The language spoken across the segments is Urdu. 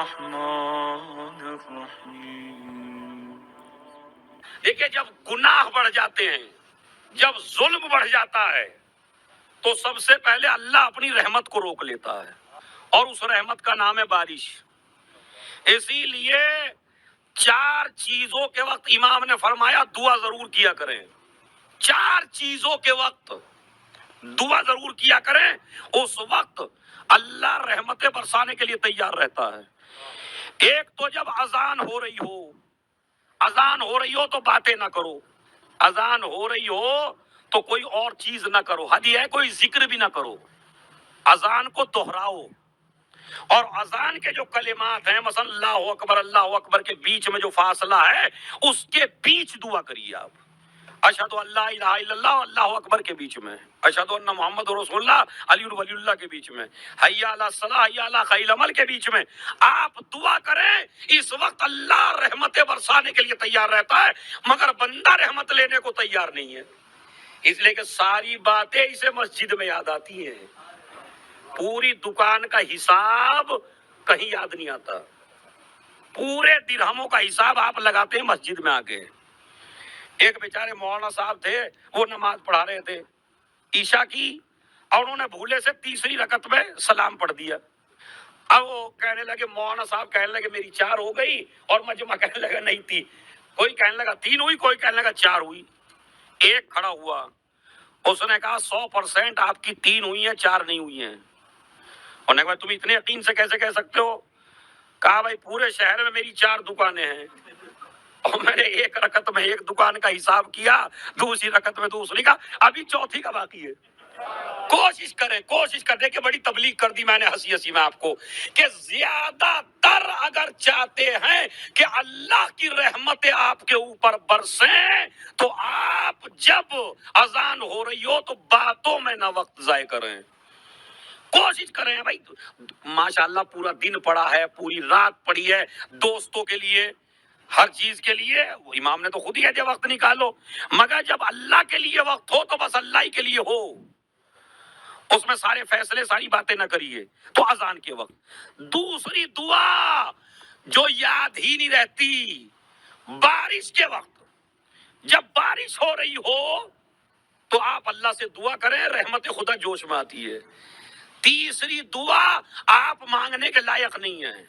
الرحمن الرحیم۔ دیکھیں، جب گناہ بڑھ جاتے ہیں، جب ظلم بڑھ جاتا ہے، تو سب سے پہلے اللہ اپنی رحمت کو روک لیتا ہے، اور اس رحمت کا نام ہے بارش۔ اسی لیے 4 چیزوں کے وقت امام نے فرمایا دعا ضرور کیا کریں۔ 4 چیزوں کے وقت دعا ضرور کیا کریں، اس وقت اللہ رحمتیں برسانے کے لیے تیار رہتا ہے۔ ایک تو جب اذان ہو رہی ہو، اذان ہو رہی ہو تو باتیں نہ کرو، اذان ہو رہی ہو تو کوئی اور چیز نہ کرو، حدیث ہے کوئی ذکر بھی نہ کرو، اذان کو دہراؤ۔ اور اذان کے جو کلمات ہیں، مثلا اللہ اکبر کے بیچ میں جو فاصلہ ہے، اس کے بیچ دعا کریے آپ۔ اشہد ان لا الہ الا اللہ، اللہ اکبر کے بیچ میں، اشہد ان محمد رسول اللہ، علی ولی اللہ کے بیچ میں، حی علی الصلاۃ، حی علی خیر العمل کے بیچ میں آپ دعا کریں۔ اس وقت اللہ رحمتیں برسانے کے لیے تیار رہتا ہے، مگر بندہ رحمت لینے کو تیار نہیں ہے، اس لیے کہ ساری باتیں اسے مسجد میں یاد آتی ہیں، پوری دکان کا حساب کہیں یاد نہیں آتا، پورے درہموں کا حساب آپ لگاتے ہیں مسجد میں آ کے۔ ایک بیچارے مولانا صاحب تھے، وہ نماز پڑھا رہے تھے عشاء کی، اور انہوں نے بھولے سے تیسری رکعت میں سلام پڑھ دیا۔ اب وہ کہنے لگے، مولانا صاحب کہنے لگے میری 4 ہو گئی، اور مجمع کہنے لگا نہیں تھی، کوئی کہنے لگا 3 ہوئی، کوئی کہنے لگا 4 ہوئی۔ ایک کھڑا ہوا، اس نے کہا 100% آپ کی 3 ہوئی ہیں، 4 نہیں ہوئی ہیں۔ انہوں نے کہا تم اتنے یقین سے کیسے کہہ سکتے ہو؟ کہا بھائی پورے شہر میں میری 4 دکانیں ہیں، اور میں نے ایک رکعت میں ایک دکان کا حساب کیا، دوسری رکعت میں دوسری کا، ابھی چوتھی کا باقی ہے۔ کوشش کریں کہ بڑی تبلیغ کر دی میں نے ہنسی ہنسی میں آپ کو، کہ زیادہ تر اگر چاہتے ہیں کہ اللہ کی رحمتیں آپ کے اوپر برسیں، تو آپ جب اذان ہو رہی ہو تو باتوں میں نہ وقت ضائع کریں، کوشش کریں بھائی۔ ماشاءاللہ پورا دن پڑا ہے، پوری رات پڑی ہے، دوستوں کے لیے، ہر چیز کے لیے، وہ امام نے تو خود ہی ہے وقت نکالو، مگر جب اللہ کے لیے وقت ہو تو بس اللہ ہی کے لیے ہو، اس میں سارے فیصلے ساری باتیں نہ کریے۔ تو اذان کے وقت دوسری دعا جو یاد ہی نہیں رہتی، بارش کے وقت جب بارش ہو رہی ہو تو آپ اللہ سے دعا کریں، رحمت خدا جوش میں آتی ہے۔ تیسری دعا آپ مانگنے کے لائق نہیں ہیں،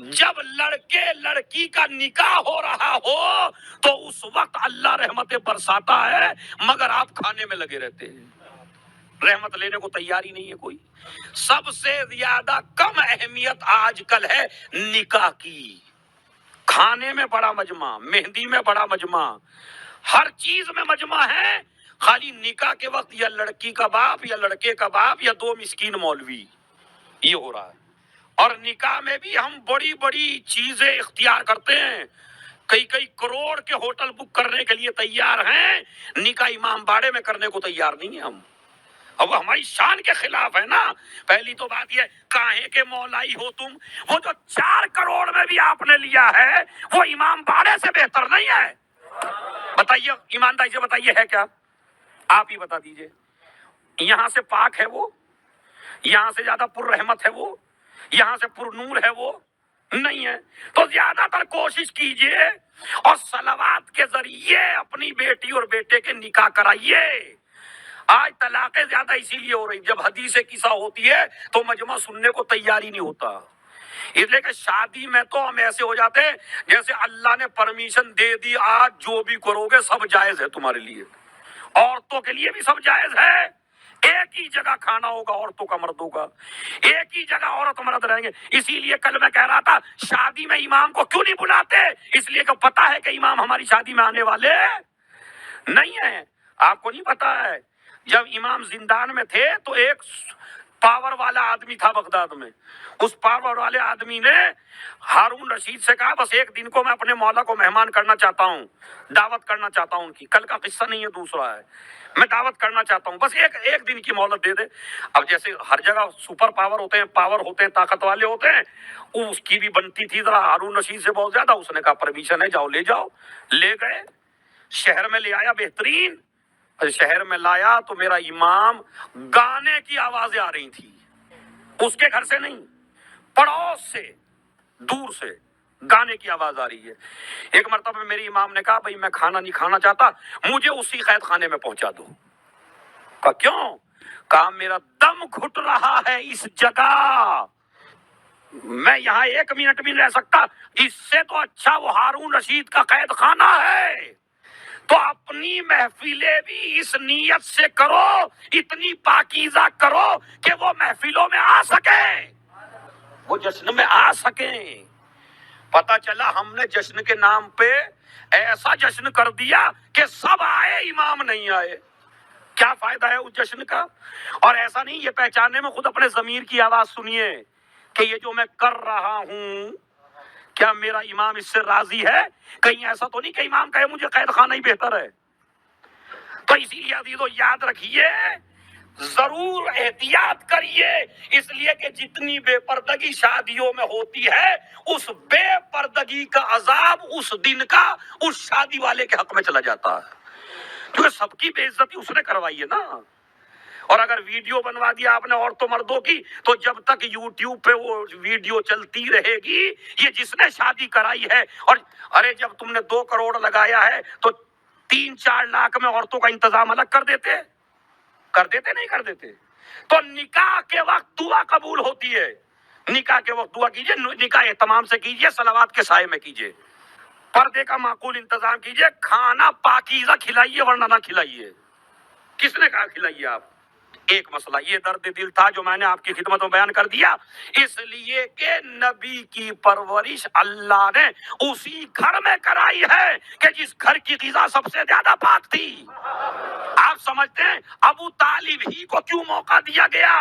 جب لڑکے لڑکی کا نکاح ہو رہا ہو تو اس وقت اللہ رحمتیں برساتا ہے، مگر آپ کھانے میں لگے رہتے ہیں، رحمت لینے کو تیار ہی نہیں ہے کوئی۔ سب سے زیادہ کم اہمیت آج کل ہے نکاح کی، کھانے میں بڑا مجمع، مہندی میں بڑا مجمع، ہر چیز میں مجمع ہے، خالی نکاح کے وقت یا لڑکی کا باپ یا لڑکے کا باپ یا 2 مسکین مولوی، یہ ہو رہا ہے۔ اور نکاح میں بھی ہم بڑی بڑی چیزیں اختیار کرتے ہیں، کئی کروڑ کے ہوٹل بک کرنے کے لیے تیار ہیں، نکاح امام باڑے میں کرنے کو تیار نہیں ہیں ہم، اب ہماری شان کے خلاف ہے نا۔ پہلی تو بات یہ، کاہے کے مولائی ہو تم، وہ جو 4 کروڑ میں بھی آپ نے لیا ہے وہ امام باڑے سے بہتر نہیں ہے؟ بتائیے ایمانداری سے بتائیے، ہے کیا؟ آپ ہی بتا دیجئے۔ یہاں سے پاک ہے وہ، یہاں سے زیادہ پر رحمت ہے وہ، یہاں سے پر نور ہے وہ نہیں ہے؟ تو زیادہ تر کوشش کیجئے اور صلوات کے ذریعے اپنی بیٹی اور بیٹے کے نکاح کرائیے۔ آج طلاقیں زیادہ اسی لیے ہو رہی، جب حدیث قصہ ہوتی ہے تو مجمع سننے کو تیار ہی نہیں ہوتا، اس لیے کہ شادی میں تو ہم ایسے ہو جاتے ہیں جیسے اللہ نے پرمیشن دے دی، آج جو بھی کرو گے سب جائز ہے تمہارے لیے، عورتوں کے لیے بھی سب جائز ہے، ایک ہی جگہ کھانا ہوگا عورتوں کا مردوں کا، ایک ہی جگہ عورت مرد رہیں گے۔ اسی لیے کل میں کہہ رہا تھا شادی میں امام کو کیوں نہیں بلاتے، اس لیے کہ پتا ہے کہ امام ہماری شادی میں آنے والے نہیں ہیں۔ آپ کو نہیں پتا ہے، جب امام زندان میں تھے تو ایک پاور والا آدمی تھا بغداد میں، اس پاور والے آدمی نے ہارون رشید سے کہا بس ایک دن کو میں اپنے مولا کو مہمان کرنا چاہتا ہوں، دعوت کرنا چاہتا ہوں ان کی، کل کا قصہ نہیں ہے دوسرا ہے، میں دعوت کرنا چاہتا ہوں، بس ایک دن کی مہلت دے دے۔ اب جیسے ہر جگہ سپر پاور ہوتے ہیں، پاور ہوتے ہیں، طاقت والے ہوتے ہیں، اس کی بھی بنتی تھی ذرا ہارون رشید سے بہت زیادہ، اس نے کہا پرمیشن ہے، جاؤ، لے گئے، شہر میں لے آیا، بہترین شہر میں لایا تو میرا امام گانے کی آوازیں آ رہی تھی، اس کے گھر سے نہیں، پڑوس سے دور سے گانے کی آواز آ رہی ہے. ایک مرتبہ میری امام نے کہا بھائی میں کھانا نہیں کھانا چاہتا, مجھے اسی قید خانے میں پہنچا دو. کہا کیوں؟ کہا میرا دم گھٹ رہا ہے اس جگہ, میں یہاں 1 منٹ بھی نہیں رہ سکتا, اس سے تو اچھا وہ ہارون رشید کا قید خانہ ہے. تو اپنی محفلیں بھی اس نیت سے کرو, اتنی پاکیزہ کرو کہ وہ محفلوں میں آ سکیں, وہ جشن میں آ سکیں. پتا چلا ہم نے جشن کے نام پہ ایسا جشن کر دیا کہ سب آئے, امام نہیں آئے. کیا فائدہ ہے اس جشن کا؟ اور ایسا نہیں, یہ پہچاننے میں خود اپنے ضمیر کی آواز سنیے کہ یہ جو میں کر رہا ہوں کیا میرا امام اس سے راضی ہے؟ کہیں ایسا تو نہیں کہ امام کہے مجھے قید خانہ ہی بہتر ہے. تو اسی لیے عزیزو یاد رکھیے, ضرور احتیاط کریے, اس لیے کہ جتنی بے پردگی شادیوں میں ہوتی ہے اس بے پردگی کا عذاب اس دن کا اس شادی والے کے حق میں چلا جاتا ہے, کیونکہ سب کی بے عزتی اس نے کروائی ہے نا. اور اگر ویڈیو بنوا دیا آپ نے عورتوں مردوں کی, تو جب تک یوٹیوب پہ وہ ویڈیو چلتی رہے گی, یہ جس نے شادی کرائی ہے. اور ارے جب تم نے 2 کروڑ لگایا ہے تو 3-4 لاکھ میں عورتوں کا انتظام الگ کر دیتے نہیں کر دیتے. تو نکاح کے وقت دعا قبول ہوتی ہے, نکاح کے وقت دعا کیجئے, نکاح اہتمام سے کیجئے, صلوات کے سائے میں کیجئے, پردے کا معقول انتظام کیجئے, کھانا پاکیزہ کھلائیے ورنہ نہ کھلائیے. کس نے کہا کھلائیے آپ؟ ایک مسئلہ یہ درد دل تھا جو میں نے آپ کی خدمت میں بیان کر دیا, اس لیے کہ نبی کی پرورش اللہ نے اسی گھر میں کرائی ہے کہ جس گھر کی غذا سب سے زیادہ پاک تھی. آپ سمجھتے ہیں ابو طالب ہی کو کیوں موقع دیا گیا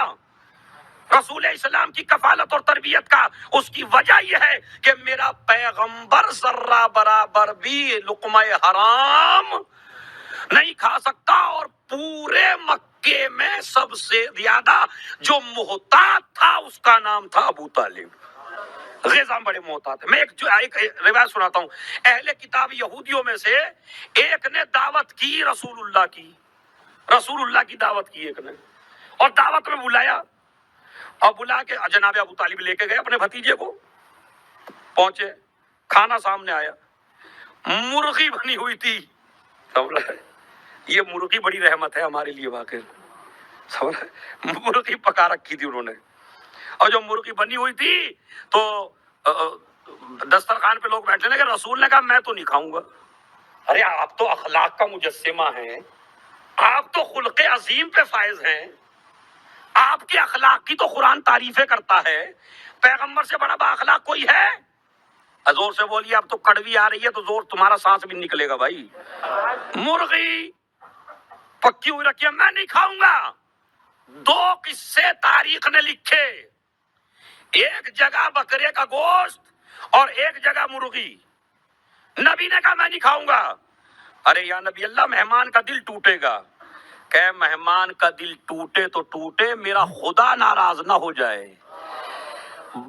رسول اسلام کی کفالت اور تربیت کا؟ اس کی وجہ یہ ہے کہ میرا پیغمبر ذرہ برابر بھی لقمہ حرام نہیں کھا سکتا, اور پورے مکے میں سب سے زیادہ جو محتاط تھا اس کا نام تھا ابو طالب. غذا بڑے محتاط ہے. میں ایک روایت سناتا ہوں. اہل کتاب یہودیوں میں سے ایک نے دعوت کی رسول اللہ کی دعوت کی ایک نے, اور دعوت میں بلایا, اور بلا کے جناب ابو طالب لے کے گئے اپنے بھتیجے کو. پہنچے, کھانا سامنے آیا, مرغی بنی ہوئی تھی. یہ مرغی بڑی رحمت ہے ہمارے لیے واقعی. مرغی پکا رکھی تھی انہوں نے, اور جو مرغی بنی ہوئی تھی تو دسترخوان پہ لوگ بیٹھے لگے. رسول نے کہا میں تو نہیں کھاؤں گا. ارے آپ تو اخلاق کا مجسمہ ہیں, آپ تو خلق عظیم پہ فائز ہیں, آپ کے اخلاق کی تو قرآن تعریفیں کرتا ہے. پیغمبر سے بڑا با اخلاق کوئی ہے؟ زور سے بولیے, اب تو کڑوی آ رہی ہے تو زور تمہارا سانس بھی نکلے گا بھائی. مرغی پکی ہوئی رکھی ہے, میں نہیں کھاؤں گا. 2 قصے تاریخ نے لکھے, ایک جگہ بکرے کا گوشت اور ایک جگہ مرغی. نبی نے کہا میں نہیں کھاؤں گا. ارے یا نبی اللہ, مہمان کا دل ٹوٹے گا. کہ مہمان کا دل ٹوٹے تو ٹوٹے, میرا خدا ناراض نہ ہو جائے.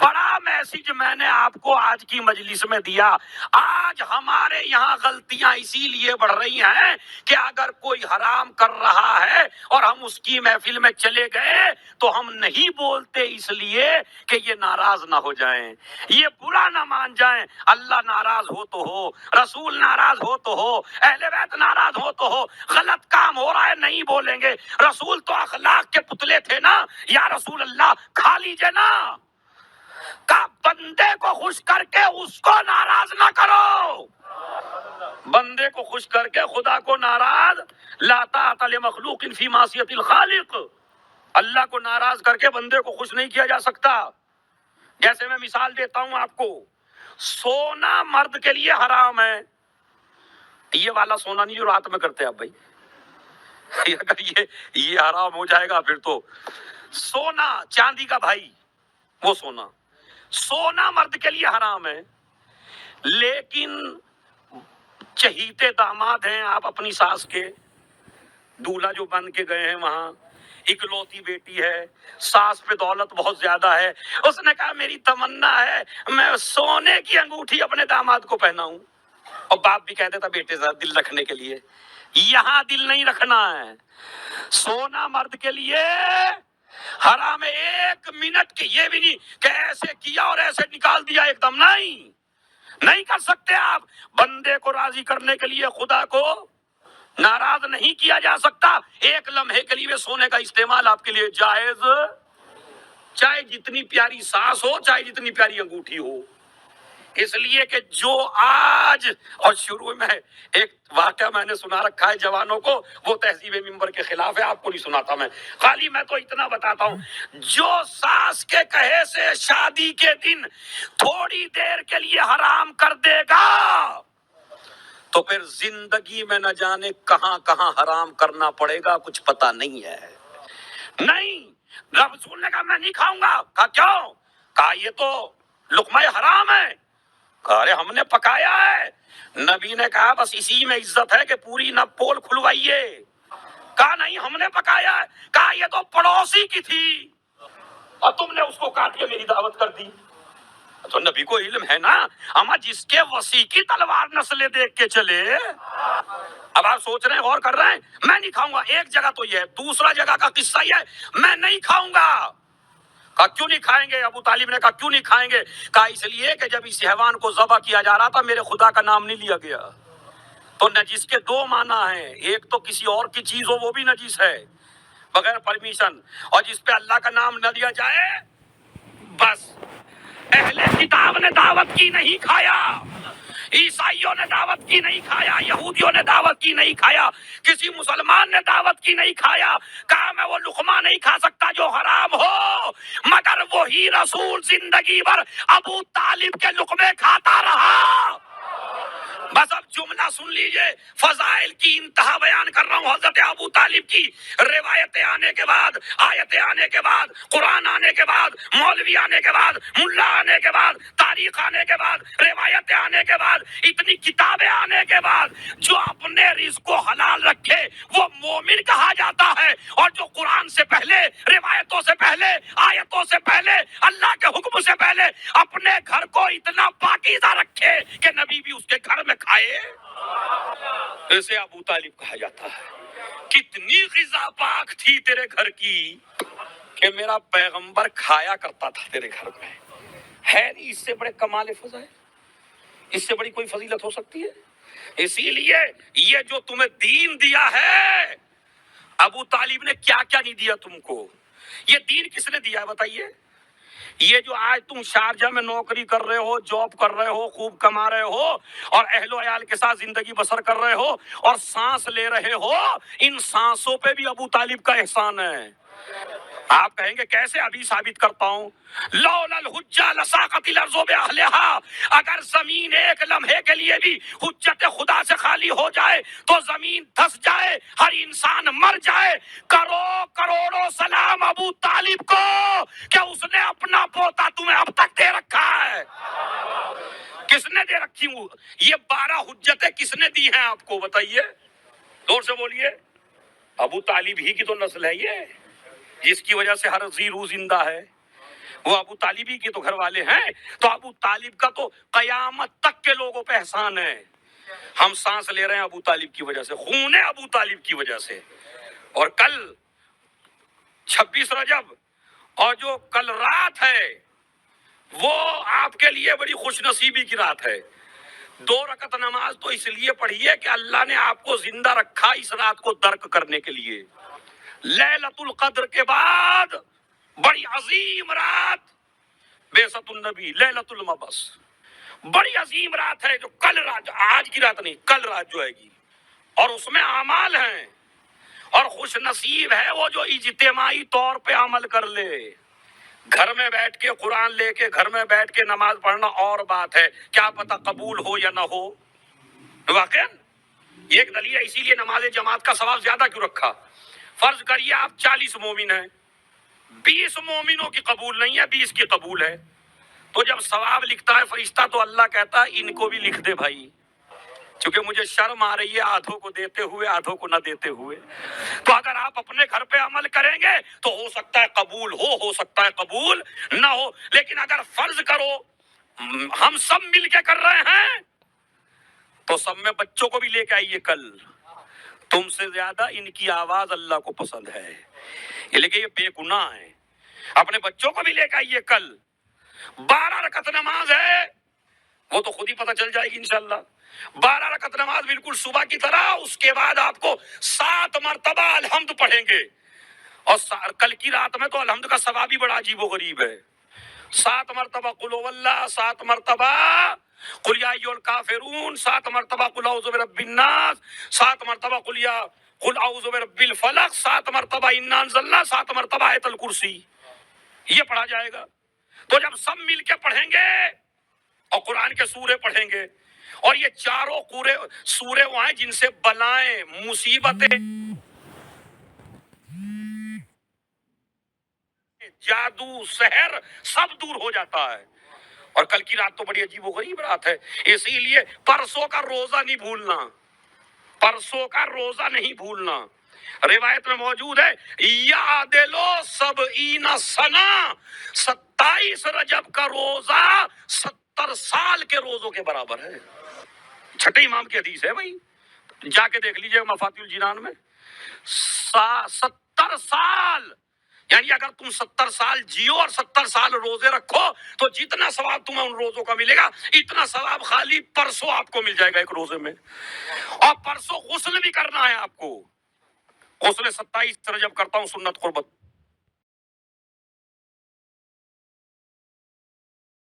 بڑا میسج میں نے آپ کو آج کی مجلس میں دیا. آج ہمارے یہاں غلطیاں اسی لیے بڑھ رہی ہیں کہ اگر کوئی حرام کر رہا ہے اور ہم اس کی محفل میں چلے گئے تو ہم نہیں بولتے اس لیے کہ یہ ناراض نہ ہو جائیں, یہ برا نہ مان جائیں. اللہ ناراض ہو تو ہو, رسول ناراض ہو تو ہو, اہل بیت ناراض ہو تو ہو, غلط کام ہو رہا ہے نہیں بولیں گے. رسول تو اخلاق کے پتلے تھے نا, یا رسول اللہ کھا لیجئے نا. کا بندے کو خوش کر کے اس کو ناراض نہ کرو. بندے کو خوش کر کے خدا کو ناراض, لا طاعۃ لمخلوق فی معصیۃ الخالق. اللہ کو ناراض کر کے بندے کو خوش نہیں کیا جا سکتا. جیسے میں مثال دیتا ہوں آپ کو, سونا مرد کے لیے حرام ہے. یہ والا سونا نہیں جو رات میں کرتے آپ بھائی, اگر یہ حرام ہو جائے گا پھر تو سونا چاندی کا بھائی, وہ سونا مرد کے لیے حرام ہے. لیکن چہیتے داماد ہیں آپ اپنی ساس کے, دولہا جو بن کے گئے ہیں وہاں, اکلوتی بیٹی ہے, ساس پہ دولت بہت زیادہ ہے. اس نے کہا میری تمنا ہے میں سونے کی انگوٹھی اپنے داماد کو پہناؤں. اور باپ بھی کہہ دیتا بیٹے ذرا دل رکھنے کے لیے. یہاں دل نہیں رکھنا ہے. سونا مرد کے لیے حرام ہے. ایک منٹ کی یہ بھی نہیں کہ ایسے کیا اور ایسے نکال دیا ایک دم، نہیں کر سکتے آپ۔ بندے کو راضی کرنے کے لیے خدا کو ناراض نہیں کیا جا سکتا۔ ایک لمحے کے لیے سونے کا استعمال آپ کے لیے جائز، چاہے جتنی پیاری سانس ہو، چاہے جتنی پیاری انگوٹھی ہو۔ اس لیے کہ جو آج، اور شروع میں ایک واقعہ میں نے سنا رکھا ہے جوانوں کو، وہ تہذیب ممبر کے خلاف ہے، آپ کو نہیں سناتا میں، خالی میں تو اتنا بتاتا ہوں، جو ساس کے کہے سے شادی کے دن تھوڑی دیر کے لیے حرام کر دے گا تو پھر زندگی میں نہ جانے کہاں کہاں حرام کرنا پڑے گا، کچھ پتہ نہیں ہے۔ نہیں، رب رسول نے کہا میں نہیں کھاؤں گا، کہا کیوں؟ کہا یہ تو لقمہ حرام ہے۔ کہا ارے ہم نے پکایا ہے۔ نبی نے کہا بس اسی میں عزت ہے کہ پوری نہ پول کھلوائیے۔ کہا نہیں ہم نے پکایا ہے۔ کہا یہ تو پڑوسی کی تھی اور تم نے اس کو کاٹ کے میری دعوت کر دی۔ تو نبی کو علم ہے نا، اما جس کے وسیع کی تلوار نسلیں دیکھ کے چلے۔ اب آپ سوچ رہے ہیں، غور کر رہے ہیں، میں نہیں کھاؤں گا، ایک جگہ تو یہ ہے، دوسرا جگہ کا قصہ یہ ہے میں نہیں کھاؤں گا۔ کہا کیوں نہیں کھائیں گے؟ ابو طالب نے کہا کیوں نہیں کھائیں گے؟ کہا اس لیے کہ جب اس حیوان کو ذبح کیا جا رہا تھا میرے خدا کا نام نہیں لیا گیا۔ تو نجس کے دو معنی ہیں، ایک تو کسی اور کی چیز ہو وہ بھی نجس ہے بغیر پرمیشن، اور جس پہ اللہ کا نام نہ لیا جائے بس۔ اہل کتاب نے دعوت کی نہیں کھایا، عیسائیوں نے دعوت کی نہیں کھایا، یہودیوں نے دعوت کی نہیں کھایا، کسی مسلمان نے دعوت کی نہیں کھایا۔ کہا میں وہ لقمہ نہیں کھا سکتا جو حرام ہو، مگر وہی رسول زندگی بھر ابو طالب کے لقمے کھاتا رہا۔ بس اب جملہ سن لیجئے، فضائل کی انتہا بیان کر رہا ہوں۔ حضرت ابو طالب کی روایتیں آنے کے بعد، آیتیں آنے کے بعد، قرآن آنے کے بعد، مولوی آنے کے بعد، ملا آنے کے بعد، تاریخ آنے کے بعد، روایتیں آنے کے بعد، اتنی کتابیں آنے کے بعد، جو اپنے رزق کو حلال رکھے وہ مومن کہا جاتا ہے، اور جو قرآن سے پہلے، روایتوں سے پہلے، آیتوں سے پہلے، اللہ کے حکم سے پہلے اپنے گھر کو اتنا پاکیزہ رکھے کہ نبی بھی اس کے گھر میں کھائے، اسے ابو طالب کہا جاتا ہے۔ کتنی غذا پاک تھی تیرے گھر کی کہ میرا پیغمبر کھایا کرتا تھا تیرے گھر میں۔ ہے نہیں اس سے بڑے کمال فضائل، اس سے بڑی کوئی فضیلت ہو سکتی ہے؟ اسی لیے یہ جو تمہیں دین دیا ہے، ابو طالب نے کیا کیا نہیں دیا تم کو، یہ دین کس نے دیا ہے بتائیے؟ یہ جو آج تم شارجہ میں نوکری کر رہے ہو، جاب کر رہے ہو، خوب کما رہے ہو اور اہل و عیال کے ساتھ زندگی بسر کر رہے ہو اور سانس لے رہے ہو، ان سانسوں پہ بھی ابو طالب کا احسان ہے۔ آپ کہیں گے کیسے؟ ابھی ثابت کرتا ہوں۔ لولا الحجہ لساقط الارض باہلہا، اگر زمین ایک لمحے کے لیے بھی حجت خدا سے خالی ہو جائے تو زمین دھس جائے، ہر انسان مر جائے۔ کروڑوں سلام ابو طالب کو کہ اس نے اپنا پوتا تمہیں اب تک دے رکھا ہے۔ کس نے دے رکھی ہوں؟ یہ 12 حجتیں کس نے دی ہیں آپ کو بتائیے؟ زور سے بولیے۔ ابو طالب ہی کی تو نسل ہے یہ، جس کی وجہ سے ہر ذی روح زندہ ہے، وہ ابو طالب ہی کے تو گھر والے ہیں۔ تو ابو طالب کا تو قیامت تک کے لوگوں پہ احسان ہے۔ ہم سانس لے رہے ہیں ابو طالب کی وجہ سے، خون ہے ابو طالب کی وجہ سے۔ اور کل 26 رجب اور جو کل رات ہے وہ آپ کے لیے بڑی خوش نصیبی کی رات ہے۔ 2 رکعت نماز تو اس لیے پڑھیے کہ اللہ نے آپ کو زندہ رکھا اس رات کو درک کرنے کے لیے۔ لیلۃ القدر کے بعد بڑی عظیم رات بعثت النبی، لیلۃ المبعث، بڑی عظیم رات ہے جو کل رات، آج کی رات نہیں، کل رات جو آئے گی، اور اس میں اعمال ہیں، اور خوش نصیب ہے وہ جو اجتماعی طور پہ عمل کر لے۔ گھر میں بیٹھ کے قرآن لے کے گھر میں بیٹھ کے نماز پڑھنا اور بات ہے، کیا پتہ قبول ہو یا نہ ہو۔ واقعا یہ ایک دلیل ہے، اسی لیے نماز جماعت کا ثواب زیادہ کیوں رکھا۔ فرض کریے آپ 40 مومن ہیں، 20 مومنوں کی قبول نہیں ہے، 20 کی قبول ہے، تو جب ثواب لکھتا ہے فرشتہ تو اللہ کہتا ہے ان کو بھی لکھ دے بھائی، چونکہ مجھے شرم آ رہی ہے آدھوں کو دیتے ہوئے آدھوں کو نہ دیتے ہوئے۔ تو اگر آپ اپنے گھر پہ عمل کریں گے تو ہو سکتا ہے قبول ہو سکتا ہے قبول نہ ہو، لیکن اگر فرض کرو ہم سب مل کے کر رہے ہیں تو سب میں بچوں کو بھی لے کے آئیے کل، تم سے زیادہ ان کی آواز اللہ کو پسند ہے، لیکن یہ بے گناہ ہیں۔ اپنے بچوں کو بھی لے کے آئیے کل 12 رکعت نماز ہے، وہ تو خود ہی پتہ چل جائے گی انشاءاللہ. 12 رکعت نماز بالکل صبح کی طرح، اس کے بعد آپ کو 7 مرتبہ الحمد پڑھیں گے. اور کل کی رات میں تو الحمد کا ثواب بھی بڑا عجیب و غریب ہے. 7 مرتبہ قل هو اللہ، 7 مرتبہ قل یا ایھا الکافرون، 7 مرتبہ قل اعوذ برب الناس، 7 مرتبہ قل اعوذ برب الفلق، 7 مرتبہ انا انزلنا، 7 مرتبہ آیت الکرسی. یہ پڑھا جائے گا. تو جب سب مل کے پڑھیں گے اور قرآن کے سورے پڑھیں گے، اور یہ چاروں سورے وہ ہیں جن سے بلائیں، مصیبتیں، جادو، سحر سب دور ہو جاتا ہے. اور کل کی رات تو بڑی عجیب و غریب رات ہے، اسی لیے پرسوں کا روزہ نہیں بھولنا، پرسوں کا روزہ نہیں بھولنا. روایت میں موجود ہے یعدلو سبعین سنہ، 27 رجب کا روزہ 70 سال کے روزوں کے برابر ہے. چھٹے امام کی حدیث ہے بھائی، جا کے دیکھ لیجئے مفاتیح الجنان میں. 70 سال، یعنی اگر تم 70 سال جیو اور 70 سال روزے رکھو تو جتنا ثواب تمہیں ان روزوں کا ملے گا، اتنا ثواب خالی پرسوں آپ کو مل جائے گا ایک روزے میں. اور پرسوں غسل بھی کرنا ہے آپ کو. غسل 27 رجب کرتا ہوں سنت قربت.